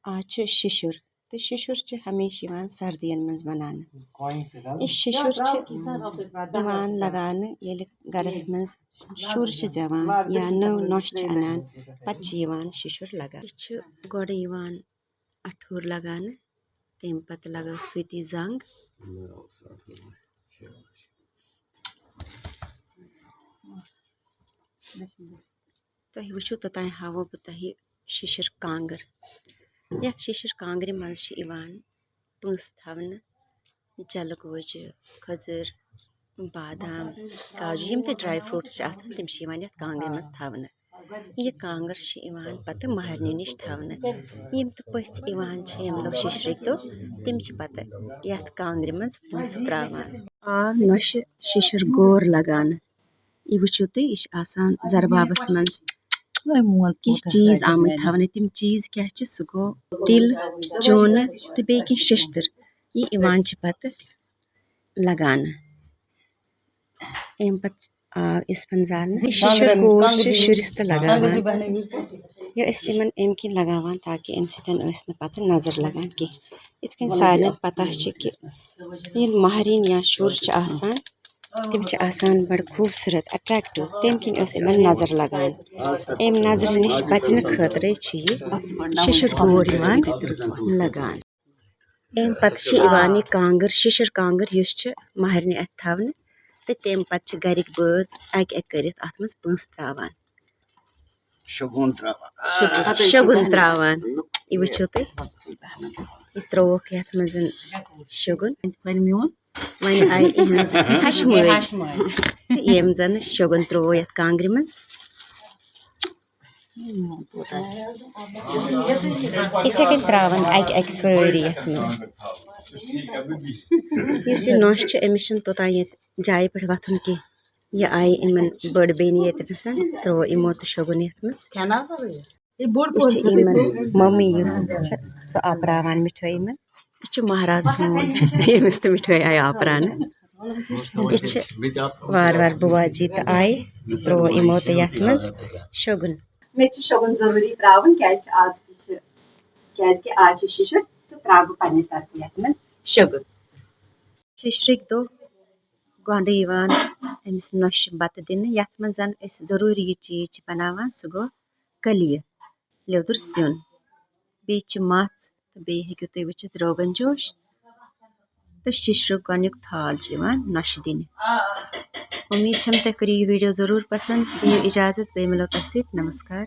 आज शिशुर तो शिशुर हमेशा सर्दियन मज बनाने। शिशुर लगान गरस मज शुर जवान या नव नोश अनान पे शिशुर लगान। गोड़ अठूर लगान तम पत लगो सती जंग तुम वो तोतान हावो बह तुह शिशिर कांगर। यथ शिशिर कांगर मज पंस थवन जल गोज खजूर बादाम काजू यम ते ड्राई फ्रूट्स तम यथ कांगर मज थवन। यह कांगर पत महरनी निश थवन यम तो पथ यम दो शिशरिक दो तम पत यथ कांगर मज पंस त्रावान। आ नोश शिशिर गोर लगान यह वो तुम यह जरबाबस मज कह चीज आम थवन तम चीज क्या सह गो तिल चून तो बे शिश्तर यह पत लगान अम पत इस जाल शिशिर गोर शुरस तो लगान यह अम किन लगान ताकि अम सत पत नजर लगान कह इत सारे पता कि महरिन या शुर तम बड़ खूबसूरत अट्रैक्टिव तम किन नजर लगान अम नजर नश बचन खतर शिशिर गोर लगान। अम पत यह कांगर शिशिर कांगर महरनि अथ थवन तो तम पत गरिक बज अक कर अथ मज पंस त्रावान शगुन त्रावान यह वो तुम यह त्रोक यथ मज शगुन वन आई इहज हशमज यम जन शगुन त्रो यथ कांगर मज इथे कन त्रावान अक सारी यथ मज नोश अमिस तोतान ये जाय पे वथुन कह यह आई इन बड़ बेन ये त्रो इमो तो शगुन यथ मज मम्मी सह आपरावान मिठाई मन यह महाराज सोन यमिस तो मिठाई आई आपरान यह वार वार बुआजी तो आई त्रो इमो तो यथ मज शगुन मे शगुन जरूरी त्रावन आज शिशुर तो त्राव पे तरफ यथ मज शगुन। शिशरिक दो गोंड अमिस नोश बत दिन यथ मज जरूरी यह चीज बनावान सह गो कलिय लिदुर सियुन बे मथ तो बे हेकु तुम वुचित रोगन जोश तो शिशर गोनुक थाल नोश दिन। उम्मीद तुम करो यह वीडियो जरूर पसंद दियो इजाजत बे मिलो तुम नमस्कार।